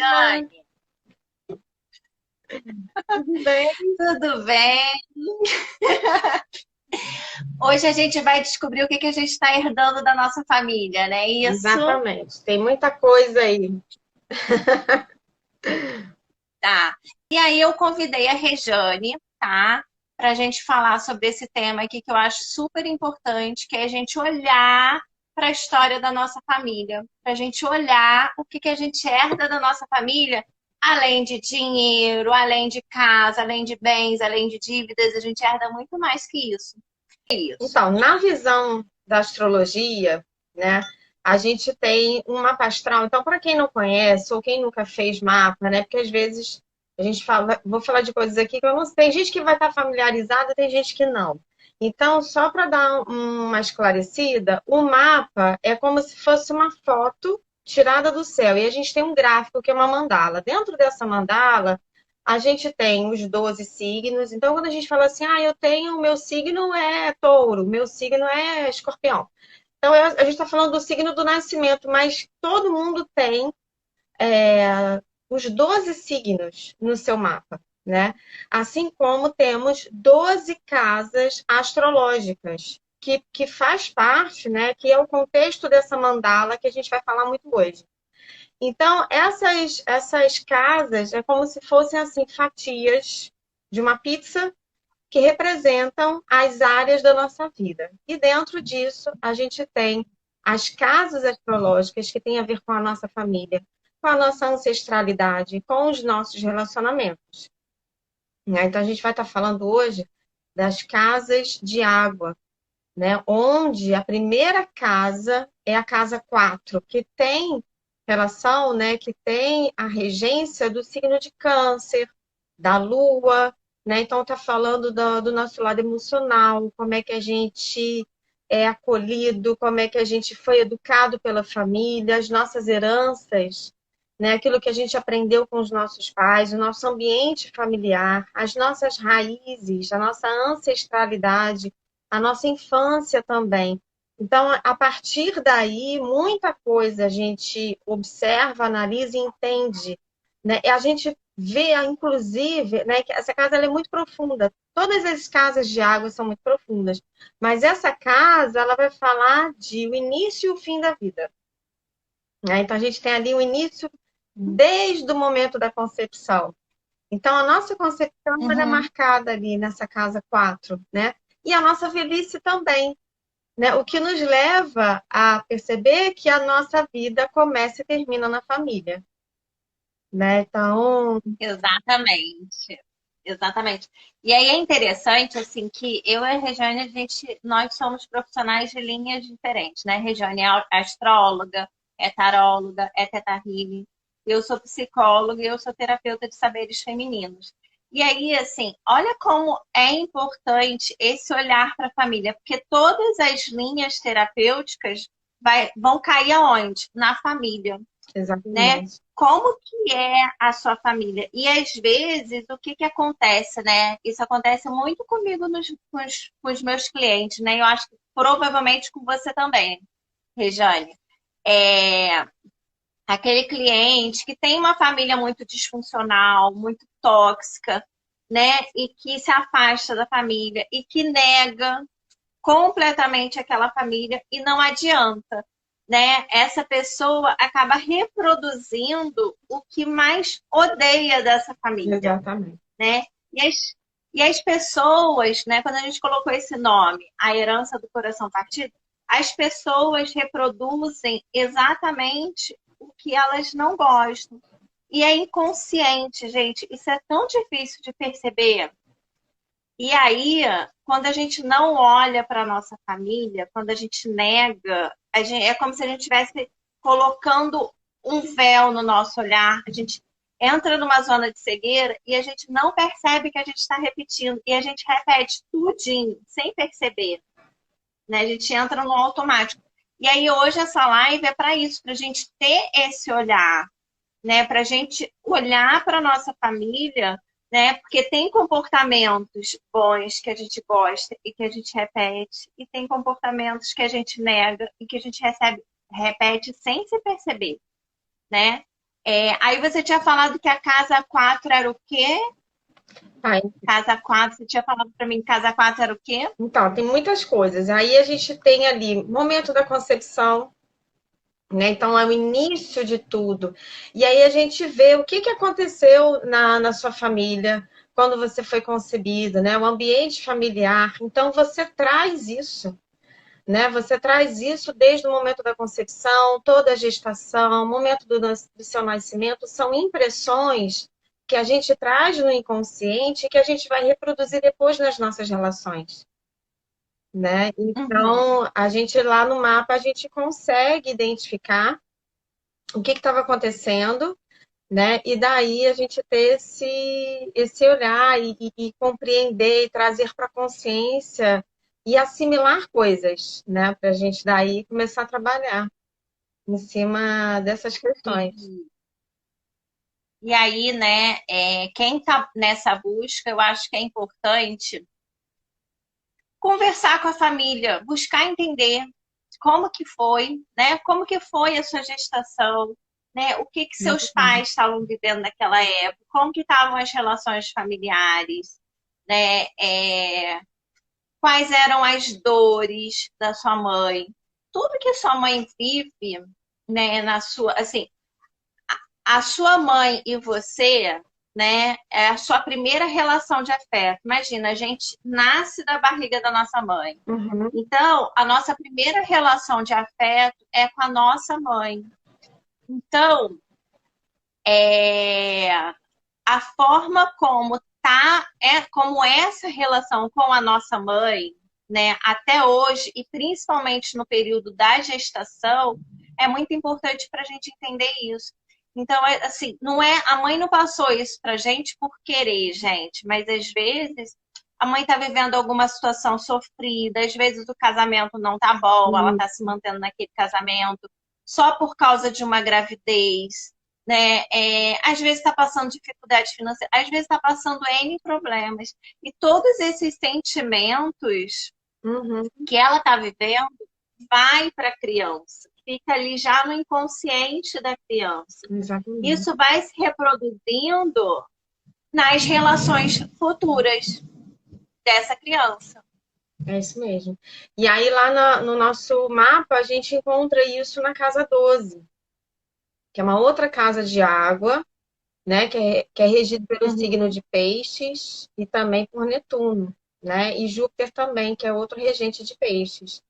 Ana, Rejane, tudo bem? tudo bem? Hoje a gente vai descobrir o que que a gente está herdando da nossa família, né? Isso, Exatamente, tem muita coisa aí. tá. E aí eu convidei a Rejane, tá? Para a gente falar sobre esse tema aqui que eu acho super importante, que é a gente olhar para a história da nossa família, para a gente olhar o que que a gente herda da nossa família, além de dinheiro, além de casa, além de bens, além de dívidas, a gente herda muito mais que isso. É isso. Então, na visão da astrologia, né, a gente tem um mapa astral. Então, para quem não conhece ou quem nunca fez mapa, né, porque às vezes a gente fala, vou falar de coisas aqui que eu não sei, tem gente que vai estar familiarizada, tem gente que não. Então, só para dar uma esclarecida, o mapa é como se fosse uma foto tirada do céu. E a gente tem um gráfico que é uma mandala. Dentro dessa mandala, a gente tem os 12 signos. Então, quando a gente fala assim, eu tenho, meu signo é touro, meu signo é escorpião. Então, a gente está falando do signo do nascimento, mas todo mundo tem os 12 signos no seu mapa, né? Assim como temos 12 casas astrológicas, que faz parte, né? Que é o contexto dessa mandala que a gente vai falar muito hoje. Então, essas casas é como se fossem assim fatias de uma pizza que representam as áreas da nossa vida. E dentro disso, a gente tem as casas astrológicas que têm a ver com a nossa família, com a nossa ancestralidade, com os nossos relacionamentos, né? Então, a gente vai estar falando hoje das casas de água, né? Onde a primeira casa é a casa 4, que tem relação, né? Que tem a regência do signo de Câncer, da Lua, né? Então tá falando do nosso lado emocional, como é que a gente é acolhido, como é que a gente foi educado pela família, as nossas heranças, né? Aquilo que a gente aprendeu com os nossos pais, o nosso ambiente familiar, as nossas raízes, a nossa ancestralidade, a nossa infância também. Então, a partir daí, muita coisa a gente observa, analisa e entende, né? E a gente vê, inclusive, né, que essa casa ela é muito profunda. Todas as casas de água são muito profundas, mas essa casa ela vai falar de o início e o fim da vida, né? Então, a gente tem ali o início desde o momento da concepção. Então, a nossa concepção ela é Uhum. marcada ali nessa casa 4, né? E a nossa velhice também, né? O que nos leva a perceber que a nossa vida começa e termina na família, né? Então, Exatamente. Exatamente. E aí é interessante, assim, que eu e a Regiane, nós somos profissionais de linhas diferentes, né? A Regiane é astróloga, é taróloga, é teta healing. Eu sou psicóloga e eu sou terapeuta de saberes femininos. E aí, assim, olha como é importante esse olhar para a família, porque todas as linhas terapêuticas vão cair aonde? Na família, né? exatamente. Como que é a sua família? E às vezes, o que que acontece, né? Isso acontece muito comigo com os meus clientes, né? Eu acho que provavelmente com você também, Rejane. É aquele cliente que tem uma família muito disfuncional, muito tóxica, né? E que se afasta da família e que nega completamente aquela família e não adianta, né? Essa pessoa acaba reproduzindo o que mais odeia dessa família, Exatamente. né? E as, e as pessoas, né? Quando a gente colocou esse nome, a herança do coração partido, as pessoas reproduzem exatamente o que elas não gostam. E é inconsciente, gente. Isso é tão difícil de perceber. E aí, quando a gente não olha para a nossa família, quando a gente nega, é como se a gente estivesse colocando um véu no nosso olhar. A gente entra numa zona de cegueira e a gente não percebe que a gente está repetindo. E a gente repete tudinho, sem perceber. Né? A gente entra no automático. E aí, hoje, essa live é para isso, para a gente ter esse olhar, né? Para a gente olhar para a nossa família, né? Porque tem comportamentos bons que a gente gosta e que a gente repete, e tem comportamentos que a gente nega e que a gente repete sem se perceber, né? Aí você tinha falado que a casa 4 era o quê? Tá, Casa 4, você tinha falado para mim, casa 4 era o quê? então, tem muitas coisas. Aí a gente tem ali momento da concepção, né? Então é o início de tudo. E aí a gente vê o que aconteceu na sua família quando você foi concebido, né? O ambiente familiar. Então você traz isso, né? Você traz isso desde o momento da concepção, toda a gestação, o momento do seu nascimento, são impressões que a gente traz no inconsciente e que a gente vai reproduzir depois nas nossas relações, né? Uhum. Então, a gente lá no mapa, a gente consegue identificar o que estava acontecendo, né? E daí a gente ter esse olhar e compreender e trazer para a consciência e assimilar coisas, né? Para a gente daí começar a trabalhar em cima dessas questões. E aí, né, quem está nessa busca, eu acho que é importante conversar com a família, buscar entender como que foi, né? Como que foi a sua gestação, né? O que que seus pais estavam vivendo naquela época, como que estavam as relações familiares, né? Quais eram as dores da sua mãe, tudo que sua mãe vive, né? Na sua, assim, a sua mãe e você, né, é a sua primeira relação de afeto. Imagina, a gente nasce da barriga da nossa mãe. Uhum, Então, a nossa primeira relação de afeto é com a nossa mãe. Então, é, a forma como como essa relação com a nossa mãe, né, até hoje, e principalmente no período da gestação, é muito importante para a gente entender isso. Então, assim, não é, a mãe não passou isso pra gente por querer, gente, mas às vezes a mãe está vivendo alguma situação sofrida, às vezes o casamento não tá bom, ela uhum, está se mantendo naquele casamento só por causa de uma gravidez, né? Às vezes está passando dificuldade financeira, às vezes está passando N problemas. E todos esses sentimentos uhum, que ela está vivendo vai para a criança, fica ali já no inconsciente da criança. exatamente. Isso vai se reproduzindo nas relações futuras dessa criança. É isso mesmo. E aí, lá no nosso mapa, a gente encontra isso na casa 12, que é uma outra casa de água, né? Que é regido pelo Uhum. signo de Peixes e também por Netuno, né? E Júpiter também, que é outro regente de Peixes.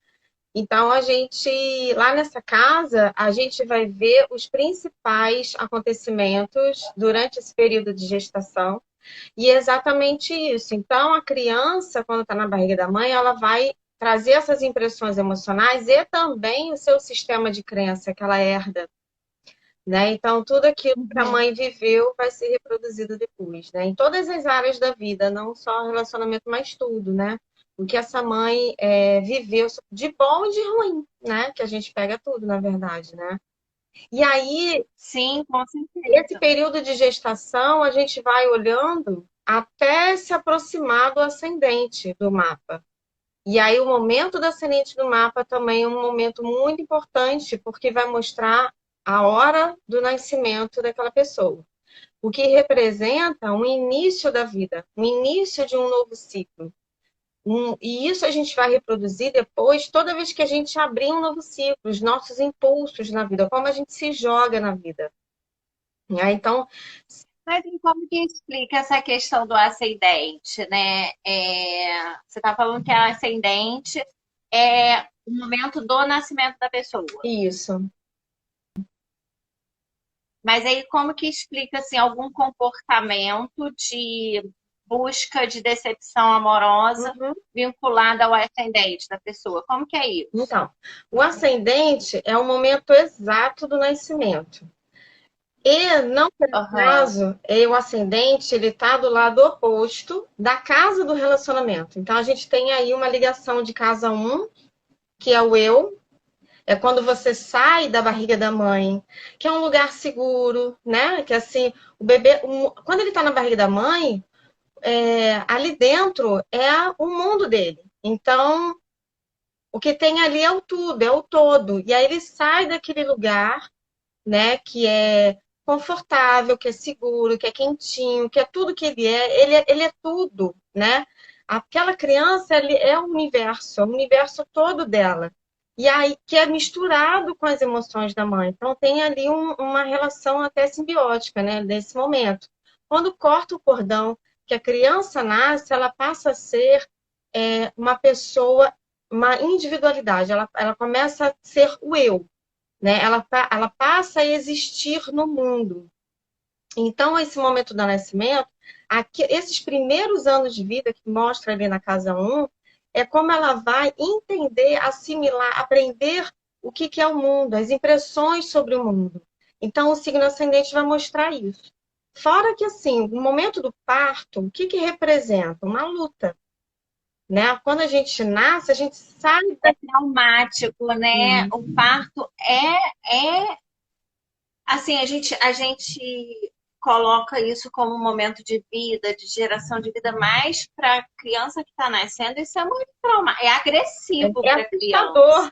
Então, a gente, lá nessa casa, a gente vai ver os principais acontecimentos durante esse período de gestação. E é exatamente isso. Então, a criança, quando está na barriga da mãe, ela vai trazer essas impressões emocionais e também o seu sistema de crença que ela herda, né? Então, tudo aquilo que a Uhum. mãe viveu vai ser reproduzido depois, né? Em todas as áreas da vida, não só relacionamento, mas tudo, né? O que essa mãe viveu de bom e de ruim, né? Que a gente pega tudo, na verdade, né? E aí, Sim, com esse certeza. período de gestação, a gente vai olhando até se aproximar do ascendente do mapa. E aí, o momento do ascendente do mapa também é um momento muito importante, porque vai mostrar a hora do nascimento daquela pessoa. O que representa um início da vida, um início de um novo ciclo. E isso a gente vai reproduzir depois, toda vez que a gente abrir um novo ciclo, os nossos impulsos na vida, como a gente se joga na vida. Né? Então, Mas em como que explica essa questão do ascendente, né? Você está falando que é ascendente é o momento do nascimento da pessoa. isso. Mas aí como que explica assim, algum comportamento de busca de decepção amorosa Uhum. vinculada ao ascendente da pessoa? Como que é isso? Então, o ascendente é o momento exato do nascimento. E, não por Aham. acaso, o ascendente ele está do lado oposto da casa do relacionamento. Então, a gente tem aí uma ligação de casa um, que é o eu, é quando você sai da barriga da mãe, que é um lugar seguro, né? Que assim, o bebê, quando ele está na barriga da mãe, ali dentro é o mundo dele. Então, o que tem ali é o tudo, é o todo. E aí ele sai daquele lugar, né? Que é confortável, que é seguro, que é quentinho, que é tudo que ele é tudo, né? Aquela criança é o universo todo dela. E aí, que é misturado com as emoções da mãe. Então, tem ali uma relação até simbiótica, né, nesse momento. Quando corta o cordão, que a criança nasce, ela passa a ser uma pessoa, uma individualidade. Ela começa a ser o eu, né? Ela passa a existir no mundo. Então, esse momento do nascimento, esses primeiros anos de vida que mostra ali na casa um é como ela vai entender, assimilar, aprender o que é o mundo, as impressões sobre o mundo. Então, o signo ascendente vai mostrar isso. Fora que, assim, no momento do parto, o que representa? Uma luta, né? Quando a gente nasce, a gente sai É traumático, né? O parto assim, a gente coloca isso como um momento de vida, de geração de vida, mas para a criança que está nascendo, isso é muito traumático, é agressivo para a criança. assustador.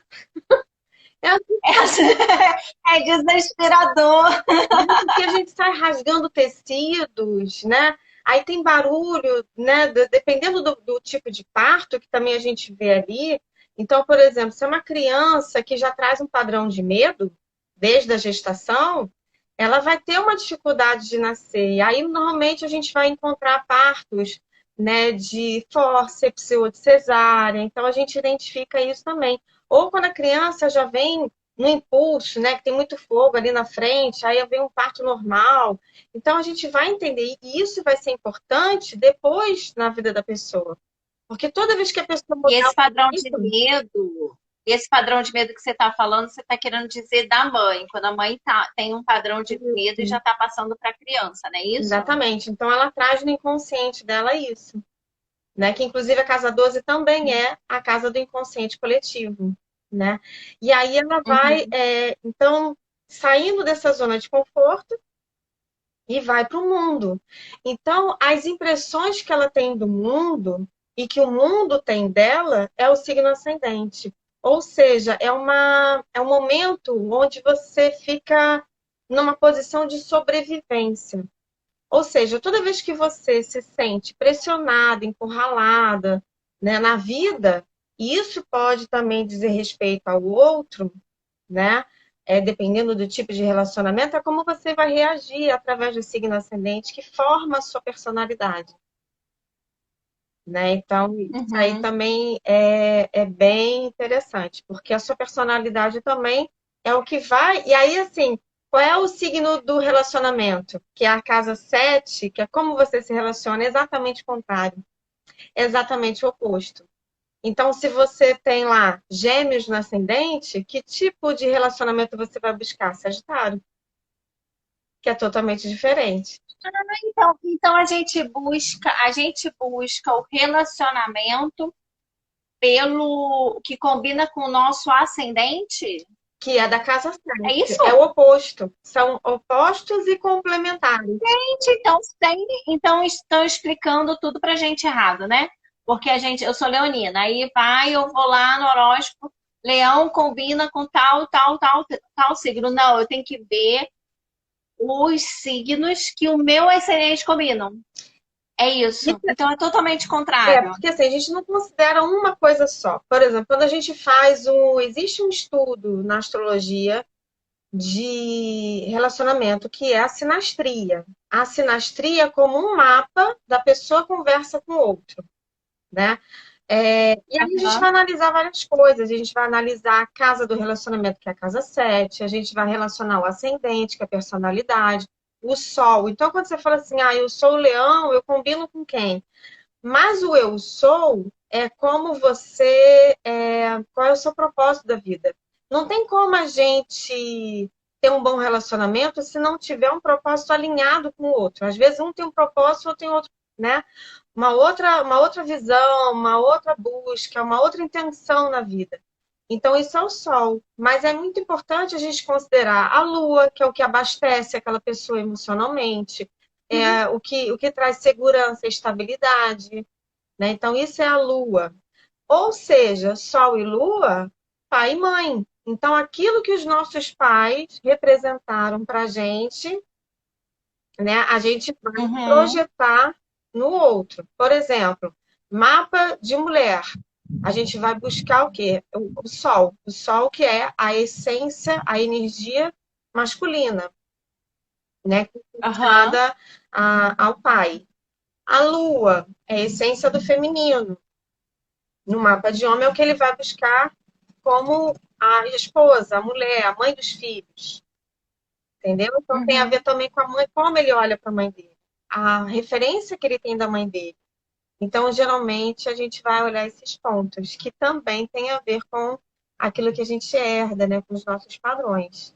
É desesperador. Porque a gente sai rasgando tecidos, né? Aí tem barulho, né? Dependendo do tipo de parto que também a gente vê ali. Então, por exemplo, se é uma criança que já traz um padrão de medo desde a gestação, ela vai ter uma dificuldade de nascer. E aí, normalmente, a gente vai encontrar partos, né, de fórceps ou de cesárea. Então, a gente identifica isso também. Ou quando a criança já vem no impulso, né, que tem muito fogo ali na frente, aí vem um parto normal. Então a gente vai entender, e isso vai ser importante depois na vida da pessoa. Porque toda vez que a pessoa E mudar esse padrão isso, de medo, esse padrão de medo que você está falando, você está querendo dizer da mãe, quando a mãe tem um padrão de medo e já está passando para a criança, não é isso? exatamente. Então ela traz no inconsciente dela isso, né? Que inclusive a casa 12 também é a casa do inconsciente coletivo, né? E aí ela vai, Uhum. então, saindo dessa zona de conforto, e vai para o mundo. Então, as impressões que ela tem do mundo e que o mundo tem dela é o signo ascendente. Ou seja, é um momento onde você fica numa posição de sobrevivência. Ou seja, toda vez que você se sente pressionada, encurralada, né, na vida, e isso pode também dizer respeito ao outro, né? Dependendo do tipo de relacionamento, é como você vai reagir através do signo ascendente que forma a sua personalidade, né? Então, isso aí Uhum. também é bem interessante, porque a sua personalidade também é o que vai. E aí, assim, qual é o signo do relacionamento? Que é a casa 7, que é como você se relaciona, é exatamente o contrário, é exatamente o oposto. Então, se você tem lá gêmeos no ascendente, que tipo de relacionamento você vai buscar? Sagitário, que é totalmente diferente. Então a gente busca o relacionamento pelo que combina com o nosso ascendente? Que é da casa É 7. isso? É o oposto. São opostos e complementares. Gente, então estão explicando tudo pra gente errado, né? Porque eu sou leonina, aí eu vou lá no horóscopo, leão combina com tal signo. Não, eu tenho que ver os signos que o meu ascendente combinam. É isso. Então é totalmente contrário. Porque assim, a gente não considera uma coisa só. Por exemplo, quando a gente existe um estudo na astrologia de relacionamento, que é a sinastria. A sinastria é como um mapa da pessoa conversa com o outro, né? E aí a gente Aham. vai analisar várias coisas. A gente vai analisar a casa do relacionamento, que é a casa 7. A gente vai relacionar o ascendente, que é a personalidade, o sol. Então, quando você fala assim, eu sou o leão, eu combino com quem? Mas o eu sou é como qual é o seu propósito da vida. Não tem como a gente ter um bom relacionamento se não tiver um propósito alinhado com o outro. Às vezes um tem um propósito, outro tem outro, né? Uma outra visão, uma outra busca, uma outra intenção na vida. Então, isso é o sol. Mas é muito importante a gente considerar a lua, que é o que abastece aquela pessoa emocionalmente, o que traz segurança e estabilidade, né? Então, isso é a lua. Ou seja, sol e lua, pai e mãe. Então, aquilo que os nossos pais representaram para a gente né? A gente vai Uhum. projetar no outro. Por exemplo, mapa de mulher. A gente vai buscar o quê? O sol. O sol que é a essência, a energia masculina, né? Aham. Ligada ao pai. A lua é a essência do feminino. No mapa de homem é o que ele vai buscar como a esposa, a mulher, a mãe dos filhos. Entendeu? Então tem a ver Uhum. também com a mãe, como ele olha para a mãe dele, a referência que ele tem da mãe dele. Então, geralmente, a gente vai olhar esses pontos, que também tem a ver com aquilo que a gente herda, né? Com os nossos padrões.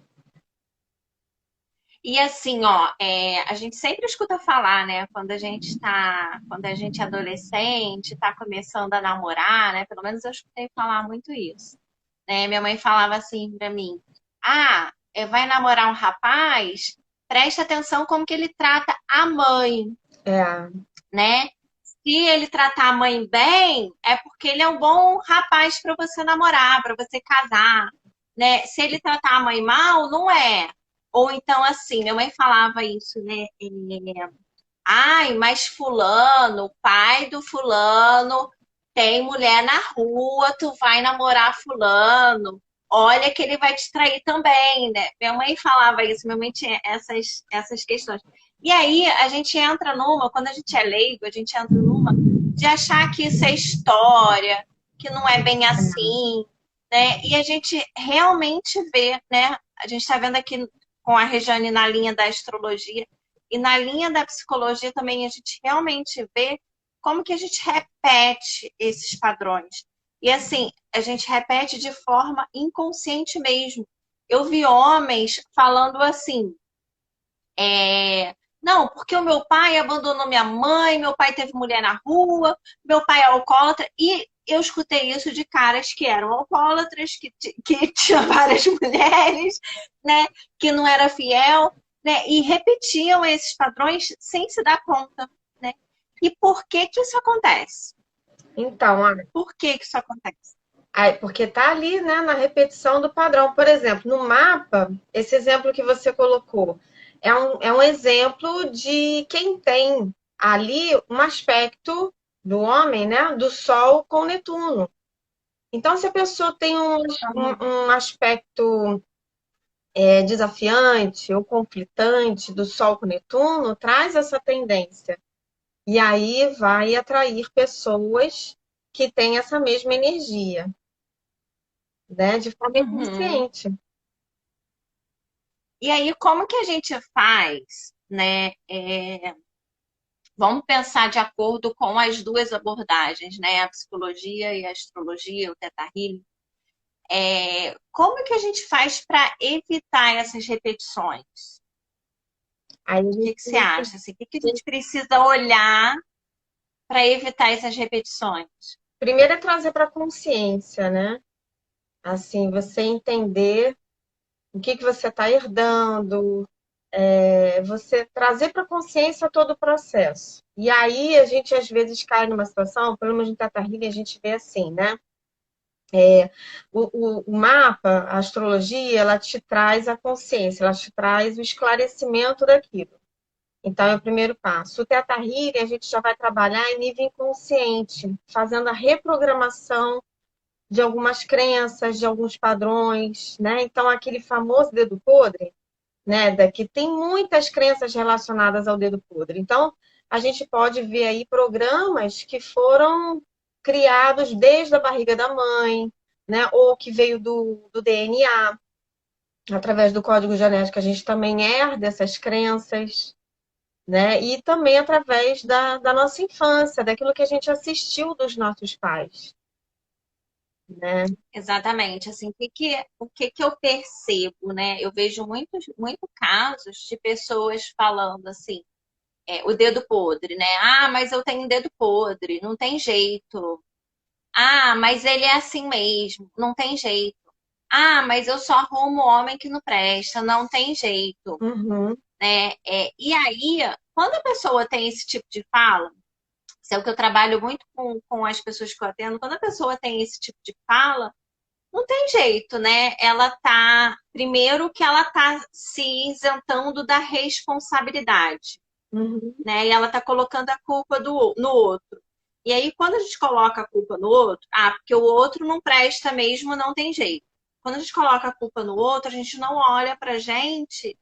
E assim, ó, a gente sempre escuta falar, né? Quando a gente é adolescente, está começando a namorar, né? Pelo menos eu escutei falar muito isso, né? Minha mãe falava assim pra mim: ah, vai namorar um rapaz, presta atenção como que ele trata a mãe, É, né? Se ele tratar a mãe bem, é porque ele é um bom rapaz para você namorar, para você casar, né? Se ele tratar a mãe mal, não é. Ou então, assim, minha mãe falava isso, né? Ai, mas fulano, o pai do fulano, tem mulher na rua, tu vai namorar fulano. Olha que ele vai te trair também, né? Minha mãe falava isso, minha mãe tinha essas questões. E aí a gente entra numa, quando a gente é leigo, a gente entra numa de achar que isso é história, que não é bem assim, né? E a gente realmente vê, né? A gente está vendo aqui com a Regiane na linha da astrologia, e na linha da psicologia também a gente realmente vê como que a gente repete esses padrões. E assim, a gente repete de forma inconsciente mesmo. Eu vi homens falando assim, não, porque o meu pai abandonou minha mãe, meu pai teve mulher na rua, meu pai é alcoólatra, e eu escutei isso de caras que eram alcoólatras, que tinham várias mulheres, né, que não era fiel, né, e repetiam esses padrões sem se dar conta, né? E por que que isso acontece? então, Por que que isso acontece? porque tá ali, né, na repetição do padrão. Por exemplo, no mapa, esse exemplo que você colocou é um exemplo de quem tem ali um aspecto do homem, né, do Sol com Netuno. Então, se a pessoa tem um aspecto desafiante ou conflitante do Sol com Netuno, traz essa tendência. E aí vai atrair pessoas que têm essa mesma energia, né? De forma Uhum. inconsciente. E aí, como que a gente faz, né? Vamos pensar de acordo com as duas abordagens, né? A psicologia e a astrologia, o Theta Healing. Como que a gente faz para evitar essas repetições? Aí a O que gente que você acha? Assim, o que que a gente precisa olhar para evitar essas repetições? primeiro é trazer para a consciência, né? Assim, você entender o que você está herdando, você trazer para a consciência todo o processo. E aí a gente às vezes cai numa situação, pelo menos no Teta Healing a gente vê assim, né? O mapa, a astrologia, ela te traz a consciência, ela te traz o esclarecimento daquilo. Então, é o primeiro passo. O Theta Healing, a gente já vai trabalhar em nível inconsciente, fazendo a reprogramação de algumas crenças, de alguns padrões, né? Então, aquele famoso dedo podre, né? Que tem muitas crenças relacionadas ao dedo podre. Então, a gente pode ver aí programas que foram criados desde a barriga da mãe, né? Ou que veio do DNA, através do código genético, a gente também herda essas crenças, né? E também através da nossa infância, daquilo que a gente assistiu dos nossos pais, né? Exatamente. Assim, o que que eu percebo, né? Eu vejo muitos casos de pessoas falando assim, o dedo podre, né? Ah, mas eu tenho dedo podre, não tem jeito. Ah, mas ele é assim mesmo, não tem jeito. Ah, mas eu só arrumo homem que não presta, não tem jeito, Uhum. né? E aí, quando a pessoa tem esse tipo de fala, isso é o que eu trabalho muito com as pessoas que eu atendo, quando a pessoa tem esse tipo de fala, não tem jeito, né? Ela tá, primeiro que ela tá se isentando da responsabilidade, Uhum. né? E ela tá colocando a culpa no outro. E aí, quando a gente coloca a culpa no outro, porque o outro não presta mesmo, não tem jeito. Quando a gente coloca a culpa no outro, a gente não olha pra gente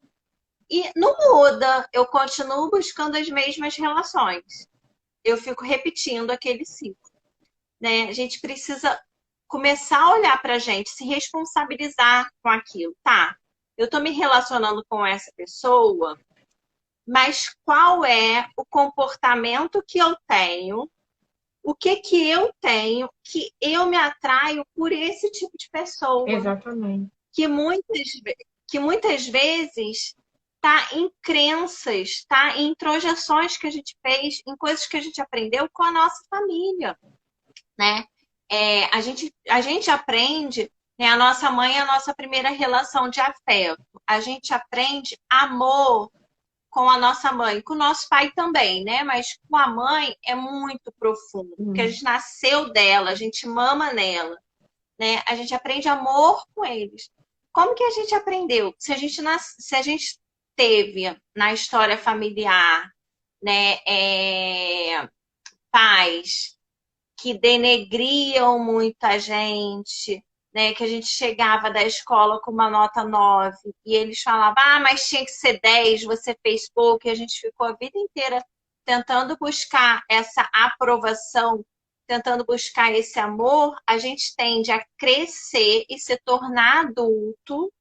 e não muda. Eu continuo buscando as mesmas relações. Eu fico repetindo aquele ciclo, né? A gente precisa começar a olhar pra gente, se responsabilizar com aquilo. Tá, eu tô me relacionando com essa pessoa, mas qual é o comportamento que eu tenho? O que que eu tenho que eu me atraio por esse tipo de pessoa? Exatamente. Que muitas, que muitas vezes está em crenças, está em introjeções que a gente fez, em coisas que a gente aprendeu com a nossa família, né? A gente aprende, né, a nossa mãe é a nossa primeira relação de afeto. A gente aprende amor com a nossa mãe, com o nosso pai também, né? Mas com a mãe é muito profundo, porque a Hum. gente nasceu dela, a gente mama nela, né? A gente aprende amor com eles. Como que a gente aprendeu? Se a gente teve na história familiar, né, pais que denegriam muita gente, né? Que a gente chegava da escola com uma nota 9 e eles falavam, mas tinha que ser 10, você fez pouco, e a gente ficou a vida inteira tentando buscar essa aprovação, tentando buscar esse amor, a gente tende a crescer e se tornar adulto,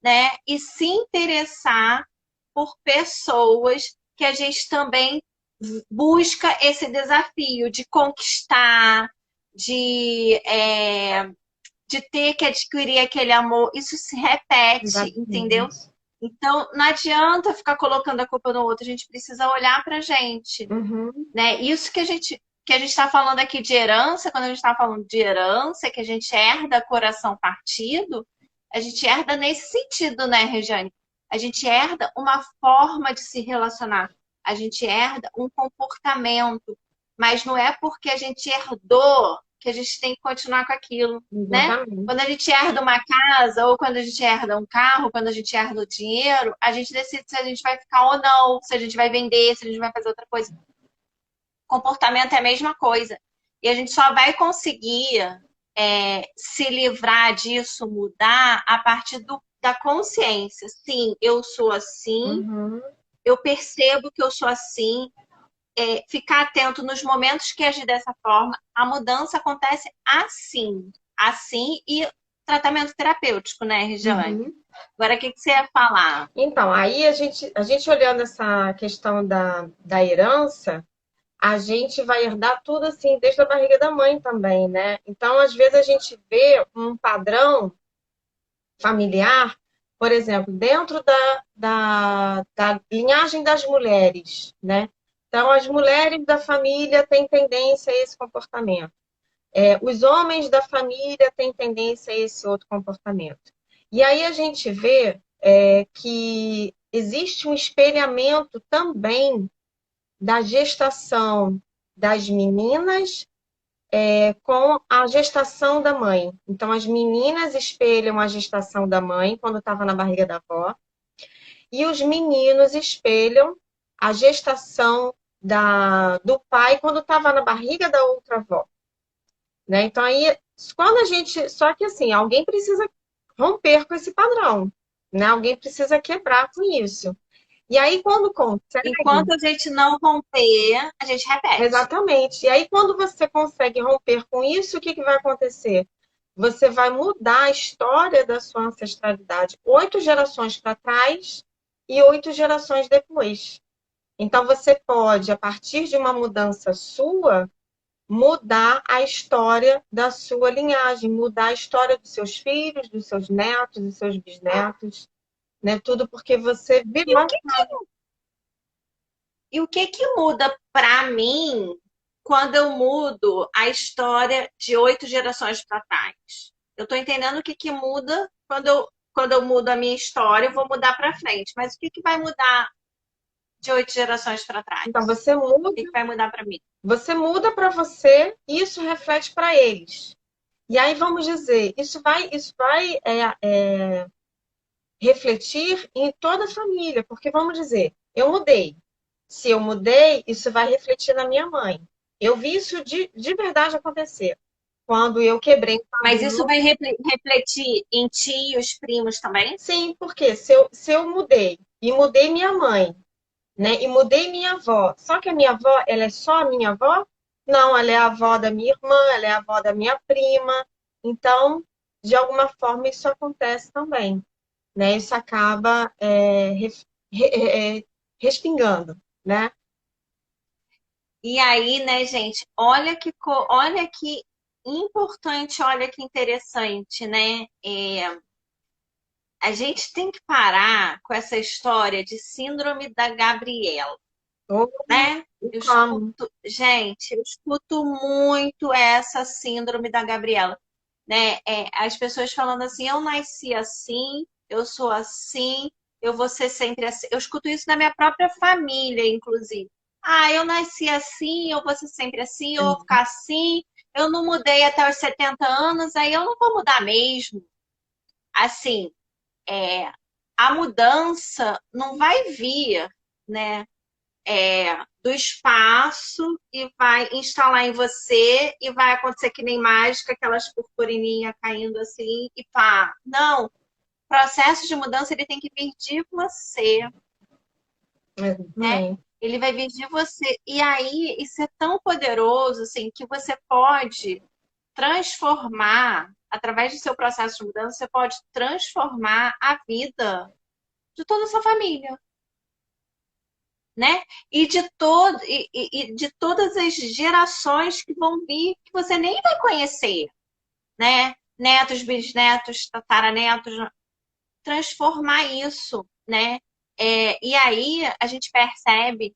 né? E se interessar por pessoas que a gente também busca esse desafio de conquistar, de ter que adquirir aquele amor. Isso se repete, entendeu? Exatamente. Então, não adianta ficar colocando a culpa no outro, a gente precisa olhar pra gente, Uhum. né? Isso que a gente está falando aqui de herança, quando a gente está falando de herança, que a gente herda coração partido, a gente herda nesse sentido, né, Regiane? A gente herda uma forma de se relacionar, a gente herda um comportamento, mas não é porque a gente herdou que a gente tem que continuar com aquilo, né? Exatamente. Quando a gente herda uma casa, ou quando a gente herda um carro, quando a gente herda o dinheiro, a gente decide se a gente vai ficar ou não, se a gente vai vender, se a gente vai fazer outra coisa. Comportamento é a mesma coisa. E a gente só vai conseguir se livrar disso, mudar, a partir da consciência. Sim, eu sou assim, Uhum. eu percebo que eu sou assim, ficar atento nos momentos que agir dessa forma, a mudança acontece assim. Assim e tratamento terapêutico, né, Regiane? Uhum. Agora, o que você ia falar? Então, aí a gente olhando essa questão da herança, a gente vai herdar tudo assim, desde a barriga da mãe também, né? Então, às vezes, a gente vê um padrão familiar, por exemplo, dentro da linhagem das mulheres, né? Então, as mulheres da família têm tendência a esse comportamento. Os homens da família têm tendência a esse outro comportamento. E aí a gente vê que existe um espelhamento também da gestação das meninas com a gestação da mãe. Então, as meninas espelham a gestação da mãe quando estava na barriga da avó, e os meninos espelham a gestação do pai quando estava na barriga da outra avó. Né? Então, aí, quando a gente. Só que, assim, alguém precisa romper com esse padrão, né? Alguém precisa quebrar com isso. E aí, quando consegue. Enquanto a gente não romper, a gente repete. Exatamente. E aí, quando você consegue romper com isso, o que que vai acontecer? Você vai mudar a história da sua ancestralidade 8 gerações para trás e 8 gerações depois. Então, você pode, a partir de uma mudança sua, mudar a história da sua linhagem, mudar a história dos seus filhos, dos seus netos, dos seus bisnetos, né? Tudo porque você E o virou. que, e o que que muda para mim quando eu mudo a história de 8 gerações para trás? Eu estou entendendo o que que muda quando eu mudo a minha história, eu vou mudar para frente. Mas o que que vai mudar de 8 gerações para trás? Então, você muda, O que que vai mudar para mim? você muda para você e isso reflete para eles. E aí vamos dizer, isso vai refletir em toda a família, porque vamos dizer, eu mudei. Se eu mudei, isso vai refletir na minha mãe. Eu vi isso de verdade acontecer. Quando eu quebrei um Mas isso tabu. vai refletir em ti e os primos também? Sim, porque se eu mudei e mudei minha mãe, né? E mudei minha avó. Só que a minha avó, ela é só a minha avó? Não, ela é a avó da minha irmã, ela é a avó da minha prima. Então, de alguma forma, isso acontece também, né? Isso acaba respingando, né? E aí, né, gente, olha que importante, olha que interessante, né? A gente tem que parar com essa história de síndrome da Gabriela, Ou né? como. Eu escuto muito essa síndrome da Gabriela, né? As pessoas falando assim, eu nasci assim, eu sou assim, eu vou ser sempre assim. Eu escuto isso na minha própria família, inclusive. Ah, eu nasci assim, eu vou ser sempre assim, eu vou ficar assim, eu não mudei até os 70 anos, aí eu não vou mudar mesmo. Assim, é, a mudança não vai vir, né? Do espaço e vai instalar em você e vai acontecer que nem mágica, aquelas purpurininhas caindo assim e pá. Não, o processo de mudança ele tem que vir de você, né? Exatamente. Ele vai vir de você. E aí, isso é tão poderoso, assim, que você pode transformar, através do seu processo de mudança, você pode transformar a vida de toda a sua família, né? E de todas as gerações que vão vir, que você nem vai conhecer, né? Netos, bisnetos, tataranetos, transformar isso, né? E aí a gente percebe,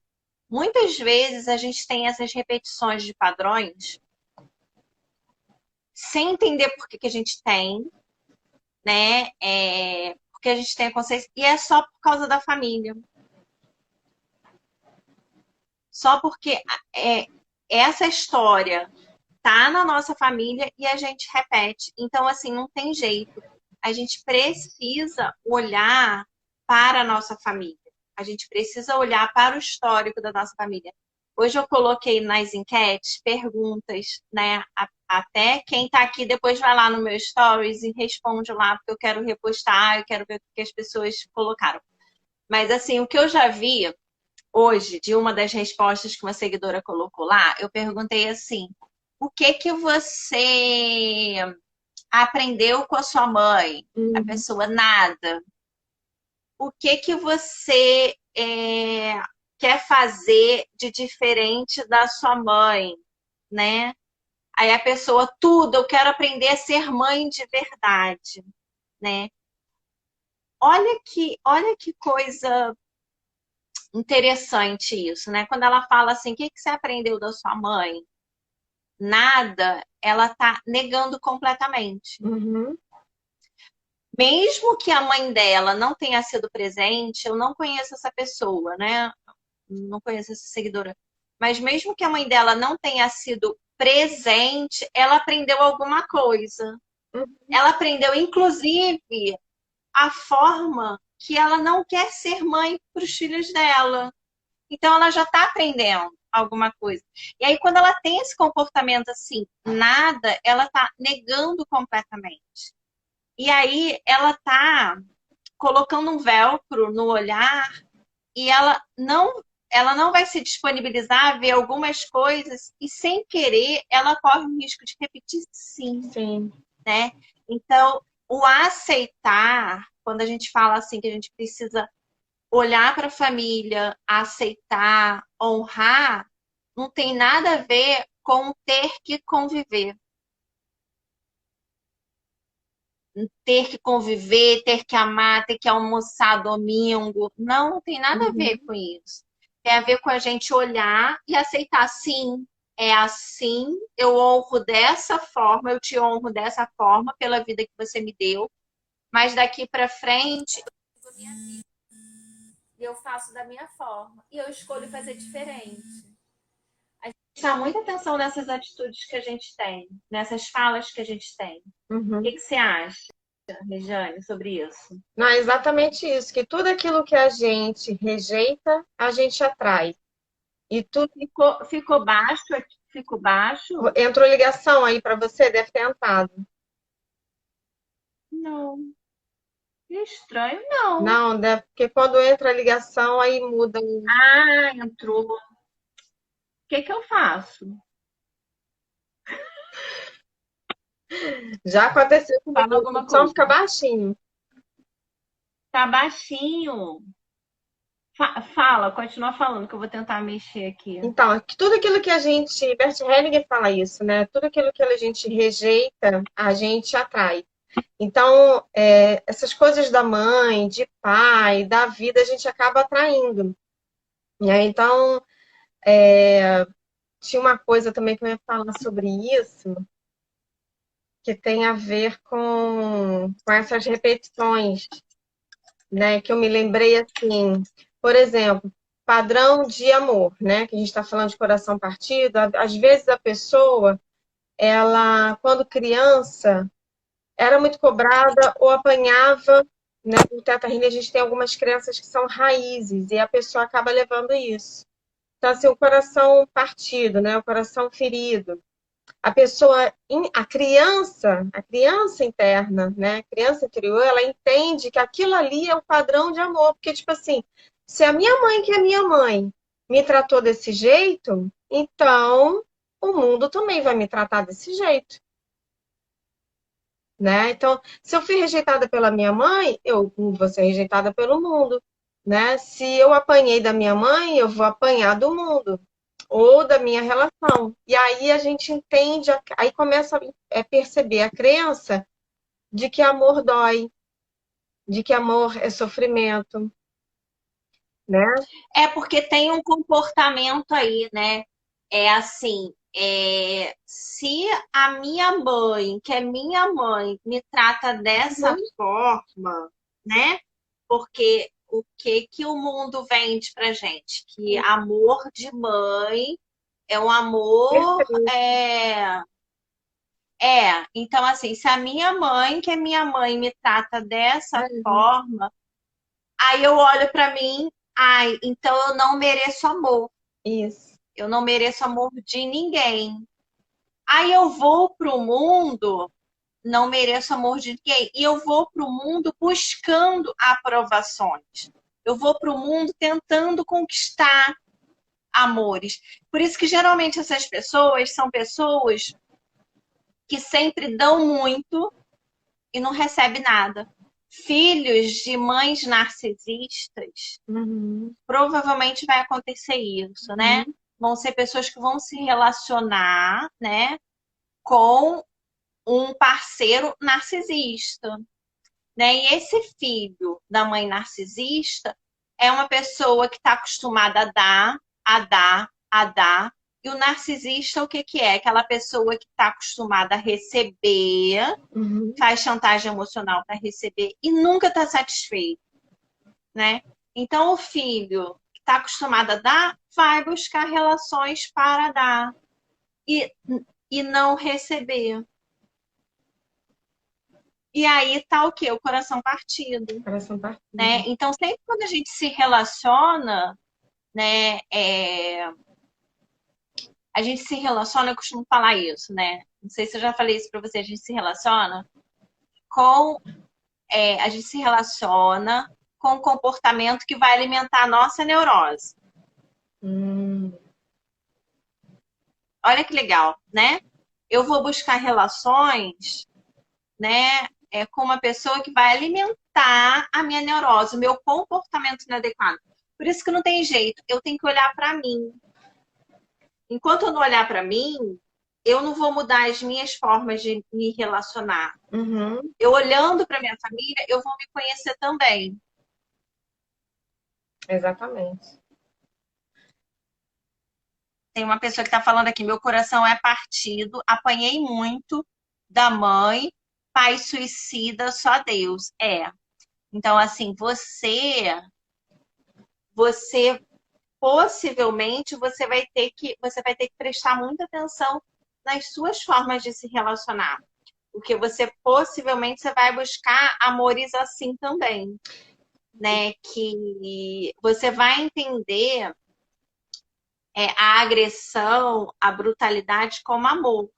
muitas vezes a gente tem essas repetições de padrões sem entender por que, que a gente tem, né? Porque a gente tem a consciência, e é só por causa da família. Só porque essa história tá na nossa família e a gente repete. Então, assim, não tem jeito. A gente precisa olhar para a nossa família. A gente precisa olhar para o histórico da nossa família. Hoje eu coloquei nas enquetes perguntas, né? Até quem está aqui depois vai lá no meu stories e responde lá, porque eu quero repostar, eu quero ver o que as pessoas colocaram. Mas assim, o que eu já vi hoje, de uma das respostas que uma seguidora colocou lá, eu perguntei assim: o que que você aprendeu com a sua mãe? A Uhum. pessoa, nada. O que que você quer fazer de diferente da sua mãe, né? Aí a pessoa, tudo, eu quero aprender a ser mãe de verdade, né? Olha que coisa interessante isso, né? Quando ela fala assim, o que que você aprendeu da sua mãe? Nada, ela tá negando completamente. Uhum. Mesmo que a mãe dela não tenha sido presente, eu não conheço essa pessoa, né? Não conheço essa seguidora. Mas mesmo que a mãe dela não tenha sido presente, ela aprendeu alguma coisa. Uhum. Ela aprendeu, inclusive, a forma que ela não quer ser mãe para os filhos dela. Então ela já está aprendendo alguma coisa. E aí, quando ela tem esse comportamento assim, nada, ela está negando completamente. E aí ela está colocando um velcro no olhar e ela não vai se disponibilizar a ver algumas coisas e sem querer ela corre o risco de repetir sim, Sim. né? Então, o aceitar, quando a gente fala assim que a gente precisa olhar para a família, aceitar, honrar, não tem nada a ver com ter que conviver. Ter que conviver, ter que amar, ter que almoçar domingo. Não, não tem nada a ver Uhum. com isso. Tem a ver com a gente olhar e aceitar, sim, é assim, eu honro dessa forma, eu te honro dessa forma pela vida que você me deu, mas daqui para frente eu faço da minha forma e eu escolho fazer diferente. prestar muita atenção nessas atitudes que a gente tem, nessas falas que a gente tem. O que Uhum. que você acha, Regiane, sobre isso? Não, é exatamente isso, que tudo aquilo que a gente rejeita, a gente atrai. E tudo Ficou baixo? Ficou baixo? entrou ligação aí para você, deve ter entrado. Não. Estranho, não. Não, deve, porque quando entra a ligação, aí muda. Ah, entrou. O que que eu faço? Já aconteceu Fala comigo, o alguma som coisa. fica baixinho. Tá baixinho. Fala, continua falando que eu vou tentar mexer aqui. Então, tudo aquilo que a gente, Bert Hellinger fala isso, né? Tudo aquilo que a gente rejeita, a gente atrai. Então, essas coisas da mãe, de pai, da vida, a gente acaba atraindo, né? Então, tinha uma coisa também que eu ia falar sobre isso, que tem a ver com essas repetições, né? Que eu me lembrei assim, por exemplo, padrão de amor, né? Que a gente está falando de coração partido. Às vezes a pessoa, ela, quando criança, era muito cobrada ou apanhava, né? No Teta Healing a gente tem algumas crenças que são raízes e a pessoa acaba levando isso. Então, assim, o coração partido, né? O coração ferido. A pessoa, a criança interna, né? A criança interior, ela entende que aquilo ali é o padrão de amor. Porque, tipo assim, se a minha mãe, que é minha mãe, me tratou desse jeito, então o mundo também vai me tratar desse jeito, né? Então, se eu fui rejeitada pela minha mãe, eu vou ser rejeitada pelo mundo, né? Se eu apanhei da minha mãe, eu vou apanhar do mundo ou da minha relação. E aí a gente entende, aí começa a perceber a crença de que amor dói, de que amor é sofrimento, né? É porque tem um comportamento aí, né? É assim, se a minha mãe, que é minha mãe, me trata dessa Uhum, forma, né? Porque o que que o mundo vende pra gente? Que amor de mãe é um amor, perfeito. então assim, se a minha mãe, que é minha mãe, me trata dessa Uhum, forma, aí eu olho pra mim, ai, então eu não mereço amor. isso. Eu não mereço amor de ninguém. Aí eu vou pro mundo, não mereço amor de ninguém. E eu vou pro mundo buscando aprovações. Eu vou pro mundo tentando conquistar amores. Por isso que geralmente essas pessoas são pessoas que sempre dão muito e não recebem nada. Filhos de mães narcisistas, Uhum, provavelmente vai acontecer isso, né? uhum, Vão ser pessoas que vão se relacionar, né, com um parceiro narcisista, né? E esse filho da mãe narcisista é uma pessoa que está acostumada a dar, a dar, a dar. E o narcisista, o que que é? Aquela pessoa que está acostumada a receber, uhum. faz chantagem emocional para receber e nunca está satisfeito, né? Então, o filho que está acostumado a dar, vai buscar relações para dar e, e não receber. E aí tá o quê? O coração partido, Coração né? partido. Então, sempre quando a gente se relaciona, né? A gente se relaciona, eu costumo falar isso, né? Não sei se eu já falei isso para você, a gente se relaciona com. A gente se relaciona com um comportamento que vai alimentar a nossa neurose. Hum, Olha que legal, né? Eu vou buscar relações, né? Com uma pessoa que vai alimentar a minha neurose, o meu comportamento inadequado. Por isso que não tem jeito, eu tenho que olhar para mim. Enquanto eu não olhar para mim, eu não vou mudar as minhas formas de me relacionar. uhum, Eu olhando para minha família, eu vou me conhecer também. exatamente. Tem uma pessoa que está falando aqui: meu coração é partido, apanhei muito da mãe, pai suicida, só Deus. Então, assim, você possivelmente você vai ter que prestar muita atenção nas suas formas de se relacionar. Porque possivelmente você vai buscar amores assim também, né? Que você vai entender a agressão, a brutalidade como amor,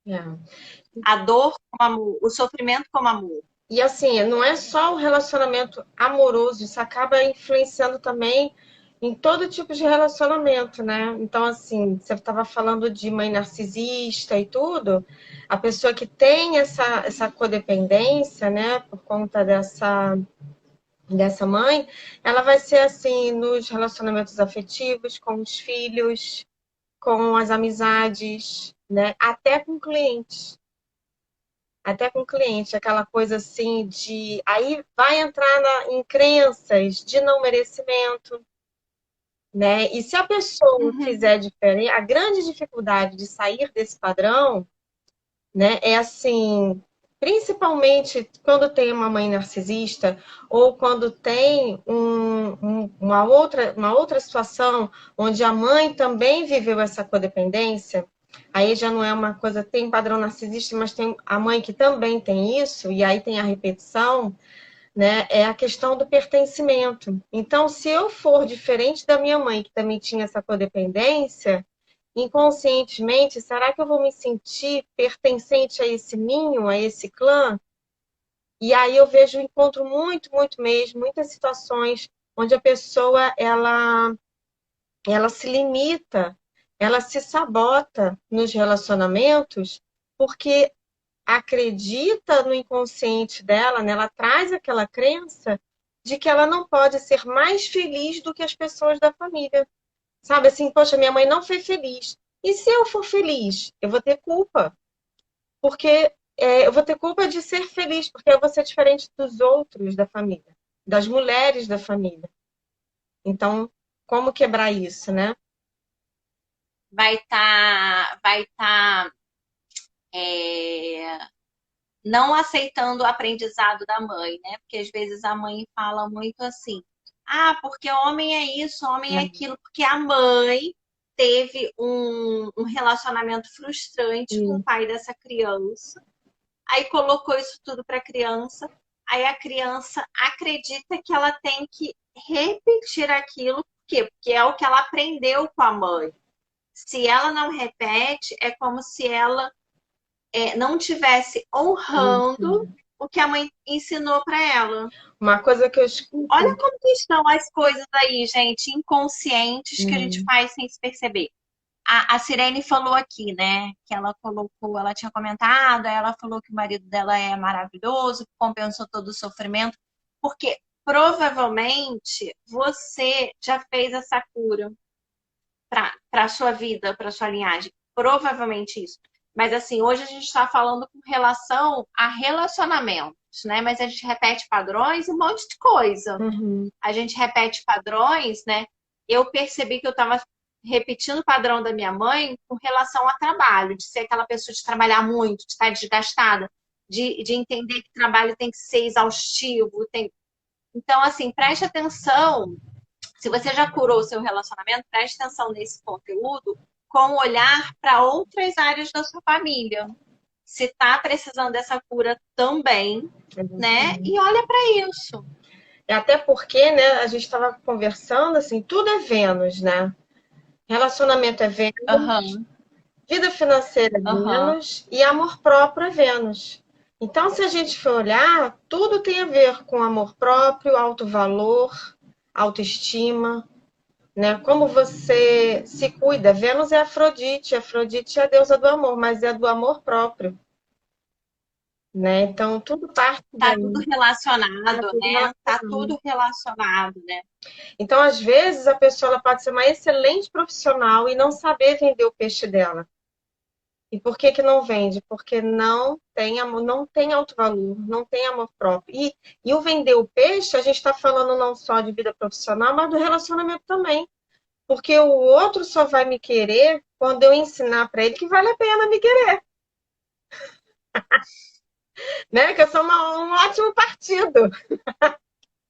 É. a dor como amor, o sofrimento como amor. E assim, não é só o relacionamento amoroso, isso acaba influenciando também em todo tipo de relacionamento, né? Então, assim, você estava falando de mãe narcisista e tudo, a pessoa que tem essa codependência, né, por conta dessa mãe, ela vai ser assim nos relacionamentos afetivos, com os filhos, com as amizades, né? Até com cliente, aquela coisa assim de. Aí vai entrar em crenças de não merecimento, né? E se a pessoa Uhum. fizer diferente, a grande dificuldade de sair desse padrão, né, é assim, principalmente quando tem uma mãe narcisista ou quando tem uma outra situação onde a mãe também viveu essa codependência, aí já não é uma coisa, tem padrão narcisista, mas tem a mãe que também tem isso, e aí tem a repetição, né? É a questão do pertencimento. Então, se eu for diferente da minha mãe, que também tinha essa codependência, inconscientemente, será que eu vou me sentir pertencente a esse ninho, a esse clã? E aí eu vejo, encontro muito, muito mesmo, muitas situações onde a pessoa ela se limita, ela se sabota nos relacionamentos porque acredita no inconsciente dela, né? Ela traz aquela crença de que ela não pode ser mais feliz do que as pessoas da família. Sabe assim, poxa, minha mãe não foi feliz. E se eu for feliz, eu vou ter culpa. Porque eu vou ter culpa de ser feliz, porque eu vou ser diferente dos outros da família, das mulheres da família. Então, como quebrar isso, né? Vai estar não aceitando o aprendizado da mãe, né? Porque às vezes a mãe fala muito assim: ah, porque homem é isso, homem é aquilo, porque a mãe teve um relacionamento frustrante com o Sim. pai dessa criança, aí colocou isso tudo para a criança, aí a criança acredita que ela tem que repetir aquilo, por quê? Porque é o que ela aprendeu com a mãe. Se ela não repete, é como se ela não tivesse honrando o que a mãe ensinou para ela. Uma coisa que eu escuto. Olha como que estão as coisas aí, gente, inconscientes que a gente Hum, faz sem se perceber. A Sirene falou aqui, né, que ela colocou, ela tinha comentado, aí ela falou que o marido dela é maravilhoso, compensou todo o sofrimento, porque provavelmente você já fez essa cura para a sua vida, para sua linhagem. Provavelmente isso. Mas assim, hoje a gente está falando com relação a relacionamentos, né? Mas a gente repete padrões e um monte de coisa. uhum. A gente repete padrões, né? Eu percebi que eu estava repetindo o padrão da minha mãe com relação ao trabalho, de ser aquela pessoa de trabalhar muito, de estar desgastada, de entender que trabalho tem que ser exaustivo. Então, assim, preste atenção se você já curou o seu relacionamento, preste atenção nesse conteúdo com olhar para outras áreas da sua família. Se está precisando dessa cura também, né? E olha para isso. Até porque, né, a gente estava conversando, assim, tudo é Vênus, né? Relacionamento é Vênus, Aham, vida financeira é aham. Vênus e amor próprio é Vênus. Então, se a gente for olhar, tudo tem a ver com amor próprio, alto valor, autoestima, né? Como você se cuida. Vênus é Afrodite, Afrodite é a deusa do amor, mas é do amor próprio, né? Então, tudo parte Tá tudo daí. Tá relacionado, tudo né? Tá relacionado. tudo relacionado, né? Então, às vezes, a pessoa ela pode ser uma excelente profissional e não saber vender o peixe dela. E por que que não vende? Porque não tem amor, não tem alto valor, não tem amor próprio. E o vender o peixe, a gente está falando não só de vida profissional, mas do relacionamento também. Porque o outro só vai me querer quando eu ensinar para ele que vale a pena me querer, né? Que eu sou um ótimo partido.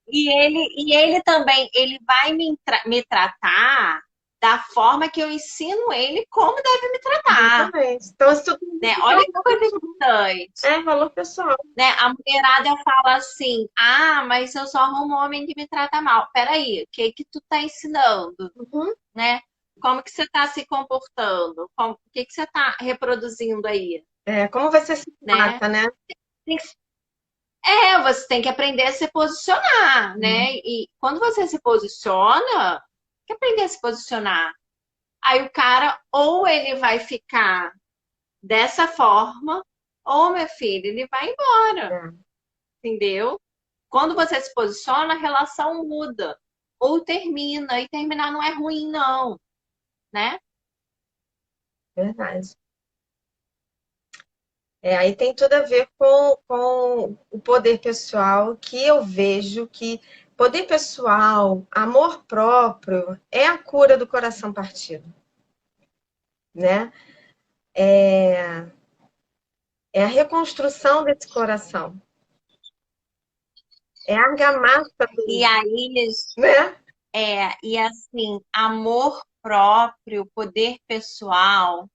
E ele também, ele vai me tratar da forma que eu ensino ele como deve me tratar, Exatamente. Então, isso tudo né? é Olha que valor coisa pessoal. importante, É valor pessoal. né? A mulherada fala assim, ah, mas eu só arrumo um homem que me trata mal. Peraí, o que tu tá ensinando, Uhum. né? Como que você tá se comportando? O que você tá reproduzindo aí, É, como você se né? trata, né? Tem que você tem que aprender a se posicionar, né? E quando você se posiciona, tem que aprender a se posicionar. Aí o cara, ou ele vai ficar dessa forma, ou, meu filho, ele vai embora, É, entendeu? Quando você se posiciona, a relação muda. Ou termina, e terminar não é ruim, não, né? verdade. É, aí tem tudo a ver com o poder pessoal, que eu vejo que poder pessoal, amor próprio, é a cura do coração partido, né? É a reconstrução desse coração, é a argamassa E dele, aí, né? e assim, amor próprio, poder pessoal.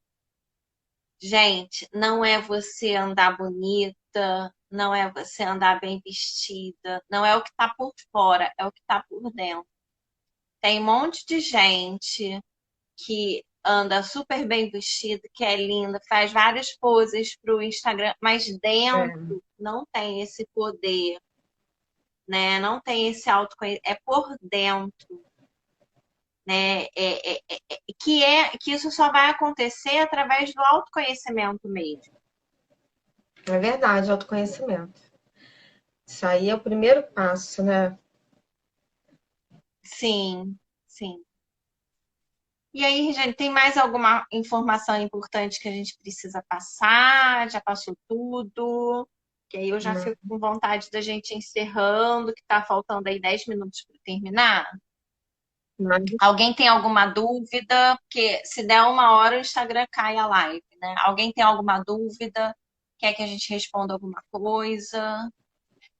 Gente, não é você andar bonita, não é você andar bem vestida, não é o que tá por fora, é o que tá por dentro. Tem um monte de gente que anda super bem vestida, que é linda, faz várias poses pro Instagram, mas É, dentro não tem esse poder, né? Não tem esse autoconhecimento, é por dentro, né? Que isso só vai acontecer através do autoconhecimento mesmo. é verdade, autoconhecimento. Isso aí é o primeiro passo, né? Sim, sim. E aí, Regiane, tem mais alguma informação importante que a gente precisa passar? Já passou tudo? Que aí eu já Não, fico com vontade da gente ir encerrando, que tá faltando aí 10 minutos para terminar. não, Alguém tem alguma dúvida? Porque se der 1 hora, o Instagram cai a live, né? Alguém tem alguma dúvida? Quer que a gente responda alguma coisa?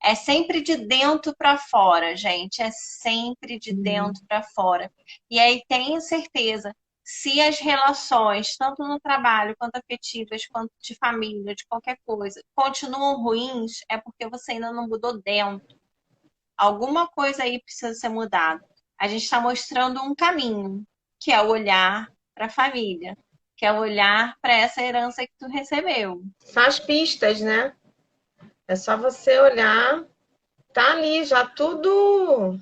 É sempre de dentro para fora, gente. É sempre de não. dentro para fora. E aí tenho certeza, se as relações, tanto no trabalho, quanto afetivas, quanto de família, de qualquer coisa, continuam ruins, é porque você ainda não mudou dentro. Alguma coisa aí precisa ser mudada. A gente está mostrando um caminho, que é o olhar para a família, que é o olhar para essa herança que tu recebeu. São as pistas, né? É só você olhar, tá ali já tudo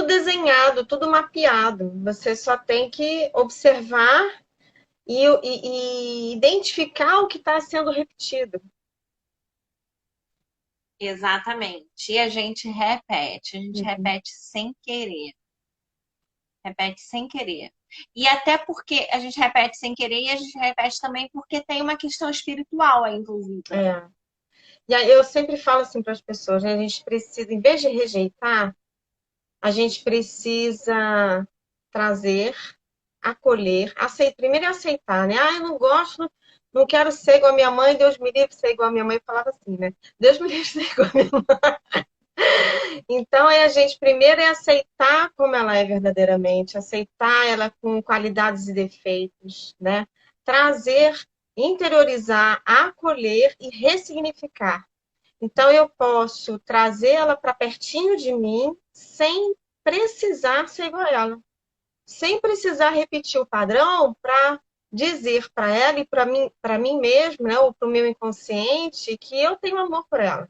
desenhado, tudo mapeado. Você só tem que observar e identificar o que está sendo repetido. Exatamente. E a gente repete sem querer, repete sem querer. E até porque a gente repete sem querer e a gente repete também porque tem uma questão espiritual aí envolvida. É. E aí eu sempre falo assim para as pessoas, né? A gente precisa, em vez de rejeitar, a gente precisa trazer, acolher, primeiro é aceitar, né? Ah, eu não gosto, não quero ser igual a minha mãe, Deus me livre de ser igual a minha mãe, eu falava assim, né? Deus me livre de ser igual a minha mãe. Então, a gente primeiro é aceitar como ela é verdadeiramente, aceitar ela com qualidades e defeitos, né? Trazer, interiorizar, acolher e ressignificar. Então, eu posso trazer ela para pertinho de mim sem precisar ser igual a ela, sem precisar repetir o padrão para dizer para ela e para mim mesmo, né, ou para o meu inconsciente, que eu tenho amor por ela.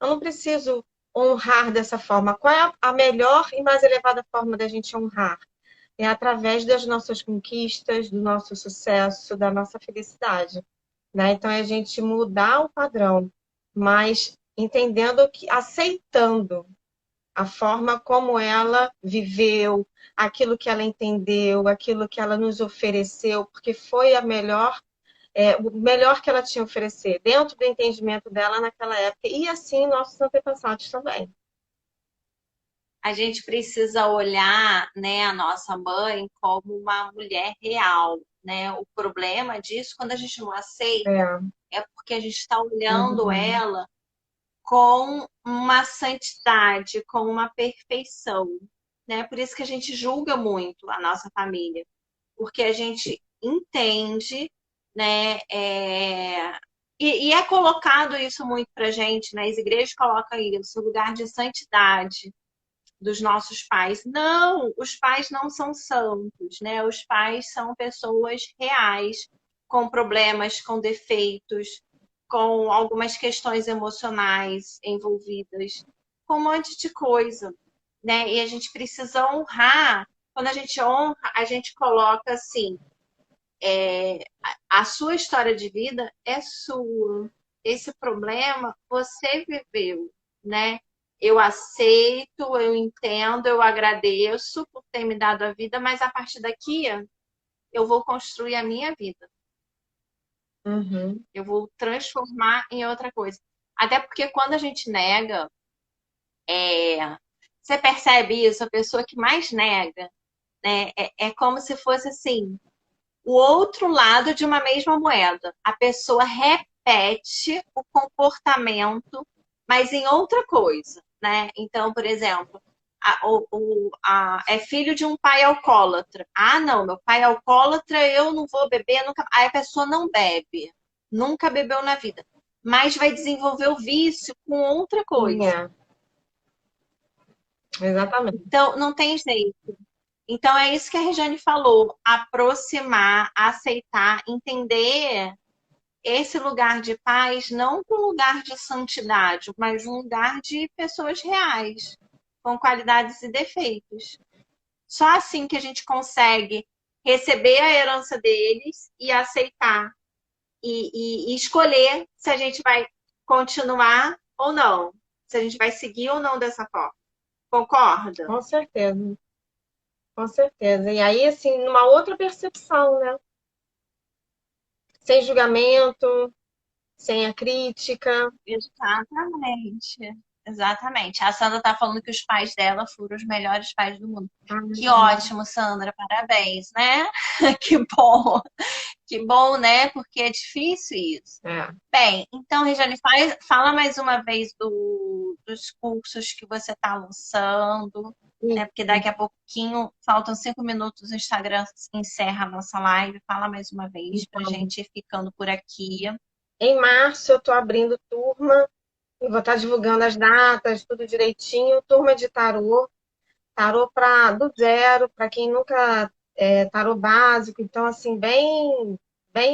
Eu não preciso honrar dessa forma. Qual é a melhor e mais elevada forma da gente honrar? É através das nossas conquistas, do nosso sucesso, da nossa felicidade. Né? Então, é a gente mudar o padrão, mas entendendo que, aceitando a forma como ela viveu, aquilo que ela entendeu, aquilo que ela nos ofereceu, porque foi o melhor que ela tinha a oferecer, dentro do entendimento dela naquela época, e assim nossos antepassados também. A gente precisa olhar, né, a nossa mãe como uma mulher real, né? O problema disso, quando a gente não aceita, É, é porque a gente está olhando uhum, ela com uma santidade, com uma perfeição, né? Por isso que a gente julga muito a nossa família, porque a gente entende, né? E é colocado isso muito pra gente, né? As igrejas colocam isso, o lugar de santidade dos nossos pais. Não, os pais não são santos, né? Os pais são pessoas reais, com problemas, com defeitos, com algumas questões emocionais envolvidas, com um monte de coisa, né? E a gente precisa honrar. Quando a gente honra, a gente coloca assim, a sua história de vida é sua. Esse problema você viveu, né? Eu aceito, eu entendo, eu agradeço por ter me dado a vida, mas a partir daqui eu vou construir a minha vida. Uhum. Eu vou transformar em outra coisa. Até porque quando a gente nega, você percebe isso, a pessoa que mais nega, né? É como se fosse assim, o outro lado de uma mesma moeda. A pessoa repete o comportamento, mas em outra coisa, né? Então, por exemplo, é filho de um pai alcoólatra. Ah, não, meu pai é alcoólatra, eu não vou beber nunca. Aí a pessoa não bebe, nunca bebeu na vida, mas vai desenvolver o vício com outra coisa. É, exatamente. Então, não tem jeito. Então, é isso que a Regiane falou: aproximar, aceitar, entender esse lugar de paz não um lugar de santidade, mas um lugar de pessoas reais, com qualidades e defeitos. Só assim que a gente consegue receber a herança deles e aceitar e escolher se a gente vai continuar ou não, se a gente vai seguir ou não dessa forma. Concorda? Com certeza, com certeza. E aí, assim, numa outra percepção, né? Sem julgamento, sem a crítica. Exatamente. Exatamente. A Sandra tá falando que os pais dela foram os melhores pais do mundo. Que Uhum. ótimo, Sandra, parabéns, né? Que bom. Que bom, né? Porque é difícil isso. É. Bem, então, Regiane, fala mais uma vez dos cursos que você está lançando, né? Porque daqui a pouquinho, faltam 5 minutos, o Instagram encerra a nossa live. Fala mais uma vez para a Então, gente ir ficando por aqui. em março eu estou abrindo turma. Eu vou estar divulgando as datas, tudo direitinho. Turma de tarô. Tarô do zero, para quem nunca tarô básico. Então, assim, bem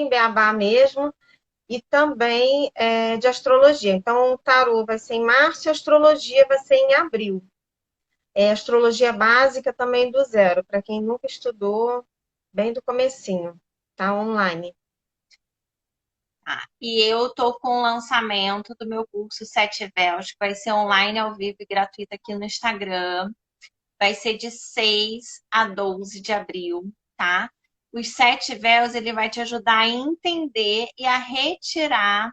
beabá mesmo. E também de astrologia. Então, o tarô vai ser em março e a astrologia vai ser em abril. Astrologia básica também do zero, para quem nunca estudou, bem do comecinho, tá online. E eu tô com o lançamento do meu curso Sete Véus, que vai ser online, ao vivo e gratuito aqui no Instagram. Vai ser de 6 a 12 de abril, tá? Os Sete Véus, ele vai te ajudar a entender e a retirar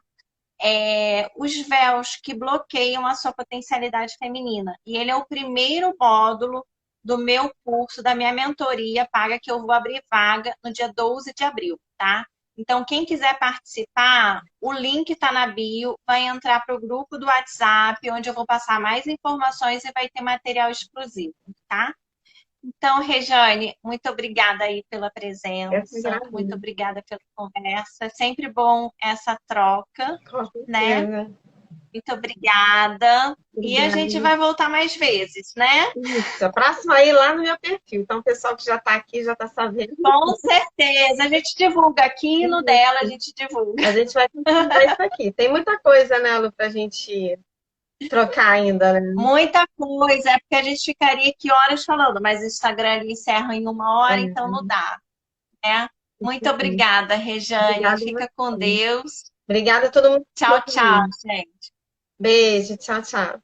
os véus que bloqueiam a sua potencialidade feminina. E ele é o primeiro módulo do meu curso, da minha mentoria paga, que eu vou abrir vaga no dia 12 de abril, tá? Então, quem quiser participar, o link está na bio, vai entrar para o grupo do WhatsApp, onde eu vou passar mais informações e vai ter material exclusivo, tá? Então, Rejane, muito obrigada aí pela Eu que presença, muito agradeço. obrigada pela conversa. É sempre bom essa troca, Com né? certeza. Muito obrigada. E a gente Obrigada. vai voltar mais vezes, né? Isso, a próxima aí lá no meu perfil. Então, o pessoal que já está aqui já está sabendo. Com certeza. A gente divulga aqui no dela, a gente divulga. A gente vai continuar isso aqui. Tem muita coisa, né, Lu, para a gente trocar ainda, né? Muita coisa, é porque a gente ficaria aqui horas falando, mas o Instagram ele encerra em 1 hora, então não dá, né? Muito obrigada, Rejane. Obrigada a Fica com você. Deus. Obrigada a todo mundo que Tchau, ficou tchau, comigo. gente. Beijo, tchau, tchau.